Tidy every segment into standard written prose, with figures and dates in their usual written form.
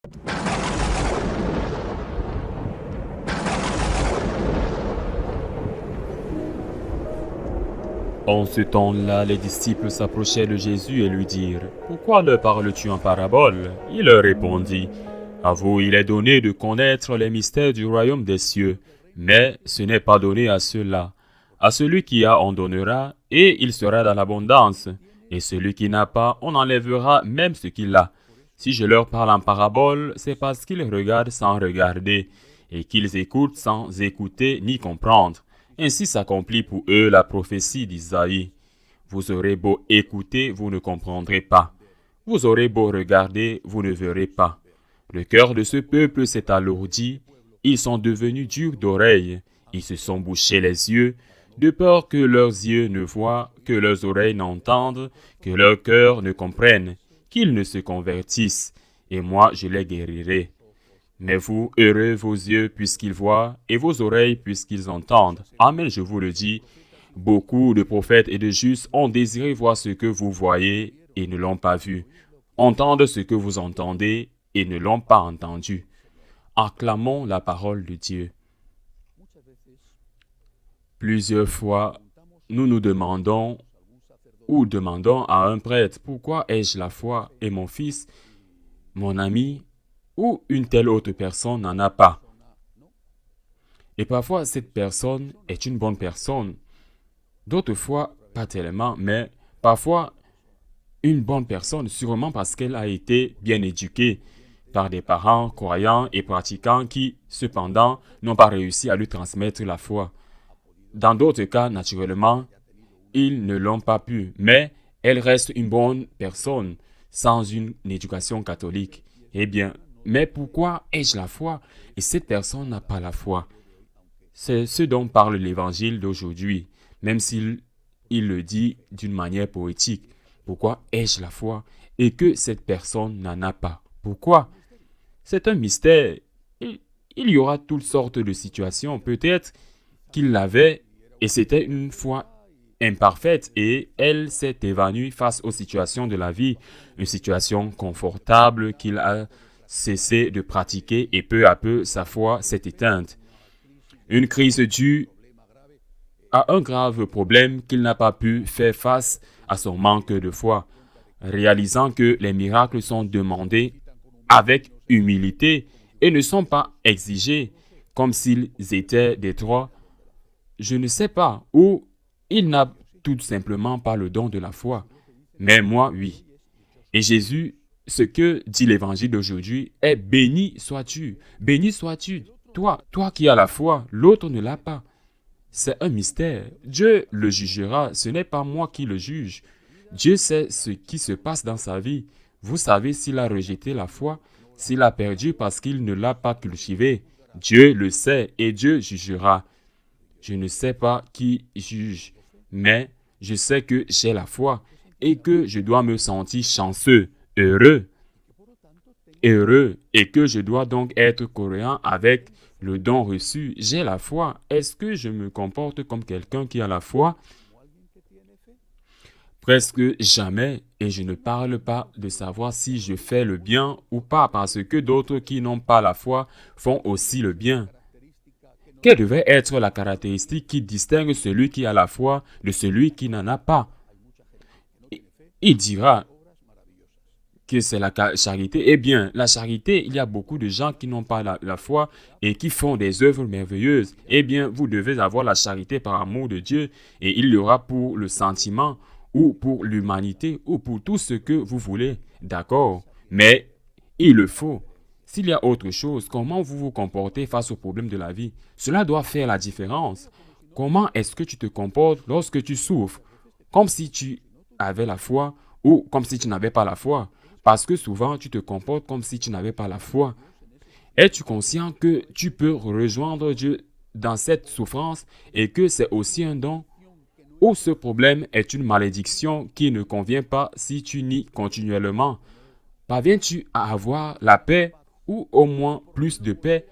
En ce temps-là, les disciples s'approchaient de Jésus et lui dirent : « Pourquoi leur parles-tu en parabole ?» Il leur répondit : « À vous, il est donné de connaître les mystères du royaume des cieux, mais ce n'est pas donné à ceux-là. À celui qui a, on donnera, et il sera dans l'abondance. Et celui qui n'a pas, on enlèvera même ce qu'il a. Si je leur parle en parabole, c'est parce qu'ils regardent sans regarder, et qu'ils écoutent sans écouter ni comprendre. Ainsi s'accomplit pour eux la prophétie d'Isaïe. Vous aurez beau écouter, vous ne comprendrez pas. Vous aurez beau regarder, vous ne verrez pas. Le cœur de ce peuple s'est alourdi, ils sont devenus durs d'oreille, ils se sont bouchés les yeux, de peur que leurs yeux ne voient, que leurs oreilles n'entendent, que leur cœur ne comprenne, qu'ils ne se convertissent, et moi je les guérirai. Mais vous, heureux vos yeux puisqu'ils voient, et vos oreilles puisqu'ils entendent. Amen, je vous le dis. Beaucoup de prophètes et de justes ont désiré voir ce que vous voyez et ne l'ont pas vu, entendre ce que vous entendez et ne l'ont pas entendu. Acclamons la parole de Dieu. Plusieurs fois, nous nous demandons ou demandons à un prêtre : pourquoi ai-je la foi et mon fils, mon ami ou une telle autre personne n'en a pas. Et parfois, cette personne est une bonne personne. D'autres fois, pas tellement, mais parfois, une bonne personne, sûrement parce qu'elle a été bien éduquée par des parents croyants et pratiquants qui, cependant, n'ont pas réussi à lui transmettre la foi. Dans d'autres cas, naturellement, ils ne l'ont pas pu, mais elle reste une bonne personne sans une éducation catholique. Eh bien, mais pourquoi ai-je la foi et cette personne n'a pas la foi? C'est ce dont parle l'évangile d'aujourd'hui, même s'il le dit d'une manière poétique. Pourquoi ai-je la foi et que cette personne n'en a pas? Pourquoi? C'est un mystère. Il y aura toutes sortes de situations. Peut-être qu'il l'avait et c'était une foi imparfaite et elle s'est évanouie face aux situations de la vie, une situation confortable qu'il a cessé de pratiquer et peu à peu sa foi s'est éteinte. Une crise due à un grave problème qu'il n'a pas pu faire face à son manque de foi, réalisant que les miracles sont demandés avec humilité et ne sont pas exigés comme s'ils étaient des droits. Je ne sais pas, ou il n'a tout simplement pas le don de la foi. Mais moi, oui. Et Jésus, ce que dit l'évangile d'aujourd'hui est : béni sois-tu, toi qui as la foi, l'autre ne l'a pas. C'est un mystère. Dieu le jugera, ce n'est pas moi qui le juge. Dieu sait ce qui se passe dans sa vie. Vous savez s'il a rejeté la foi, s'il a perdu parce qu'il ne l'a pas cultivée. Dieu le sait et Dieu jugera. Je ne sais pas qui juge, mais je sais que j'ai la foi et que je dois me sentir chanceux, heureux, et que je dois donc être cohérent avec le don reçu. J'ai la foi. Est-ce que je me comporte comme quelqu'un qui a la foi? Presque jamais, et je ne parle pas de savoir si je fais le bien ou pas, parce que d'autres qui n'ont pas la foi font aussi le bien. Quelle devrait être la caractéristique qui distingue celui qui a la foi de celui qui n'en a pas? Il dira que c'est la charité. Eh bien, la charité, il y a beaucoup de gens qui n'ont pas la foi et qui font des œuvres merveilleuses. Eh bien, vous devez avoir la charité par amour de Dieu et il y aura pour le sentiment ou pour l'humanité ou pour tout ce que vous voulez. D'accord? Mais il le faut. S'il y a autre chose, comment vous vous comportez face aux problèmes de la vie? Cela doit faire la différence. Comment est-ce que tu te comportes lorsque tu souffres? Comme si tu avais la foi ou comme si tu n'avais pas la foi? Parce que souvent, tu te comportes comme si tu n'avais pas la foi. Es-tu conscient que tu peux rejoindre Dieu dans cette souffrance et que c'est aussi un don? Ou ce problème est une malédiction qui ne convient pas si tu nies continuellement? Parviens-tu à avoir la paix ou au moins plus de paix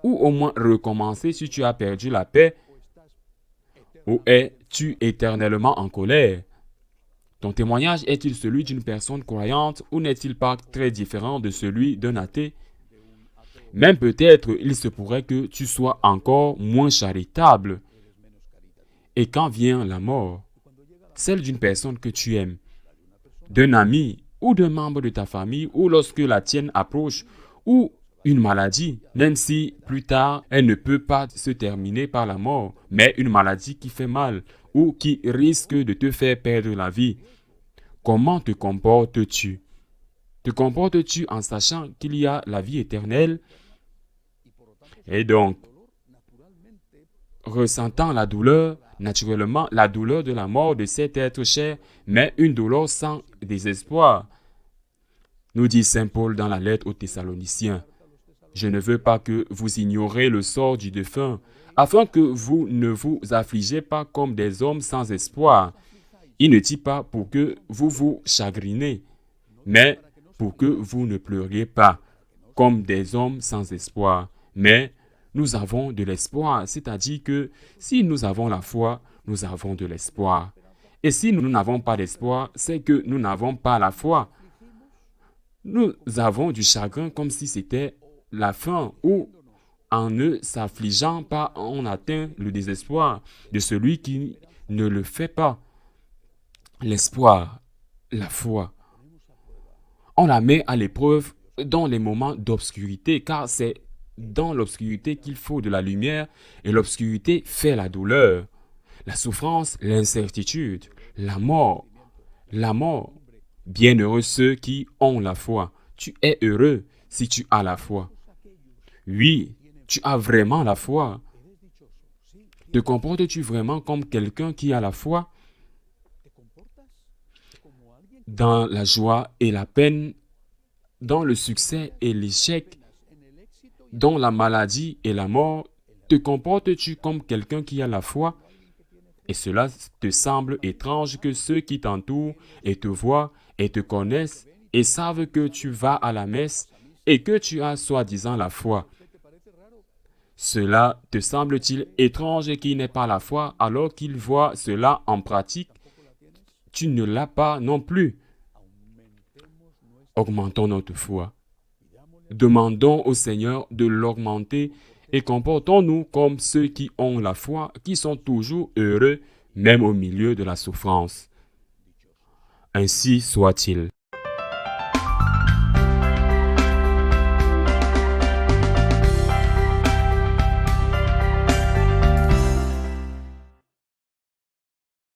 ou au moins recommencer si tu as perdu la paix? Ou es-tu éternellement en colère? Ton témoignage est-il celui d'une personne croyante ou n'est-il pas très différent de celui d'un athée? Même peut-être, il se pourrait que tu sois encore moins charitable. Et quand vient la mort, celle d'une personne que tu aimes, d'un ami ou d'un membre de ta famille, ou lorsque la tienne approche, ou une maladie, même si plus tard elle ne peut pas se terminer par la mort, mais une maladie qui fait mal ou qui risque de te faire perdre la vie. Comment te comportes-tu? Te comportes-tu en sachant qu'il y a la vie éternelle et donc ressentant la douleur, naturellement la douleur de la mort de cet être cher, mais une douleur sans désespoir? Nous dit Saint Paul dans la lettre aux Thessaloniciens. Je ne veux pas que vous ignorez le sort du défunt, afin que vous ne vous affligez pas comme des hommes sans espoir. Il ne dit pas pour que vous vous chagrinez, mais pour que vous ne pleuriez pas comme des hommes sans espoir. Mais nous avons de l'espoir, c'est-à-dire que si nous avons la foi, nous avons de l'espoir. Et si nous n'avons pas d'espoir, c'est que nous n'avons pas la foi. Nous avons du chagrin comme si c'était la fin ou en ne s'affligeant pas, on atteint le désespoir de celui qui ne le fait pas. L'espoir, la foi, on la met à l'épreuve dans les moments d'obscurité, car c'est dans l'obscurité qu'il faut de la lumière et l'obscurité fait la douleur, la souffrance, l'incertitude, la mort. La mort. Bienheureux ceux qui ont la foi. Tu es heureux si tu as la foi. Oui, tu as vraiment la foi. Te comportes-tu vraiment comme quelqu'un qui a la foi? Dans la joie et la peine, dans le succès et l'échec, dans la maladie et la mort, te comportes-tu comme quelqu'un qui a la foi? Et cela te semble étrange que ceux qui t'entourent et te voient et te connaissent et savent que tu vas à la messe et que tu as soi-disant la foi. Cela te semble-t-il étrange qu'il n'ait pas la foi alors qu'il voit cela en pratique? Tu ne l'as pas non plus. Augmentons notre foi. Demandons au Seigneur de l'augmenter et comportons-nous comme ceux qui ont la foi, qui sont toujours heureux, même au milieu de la souffrance. Ainsi soit-il.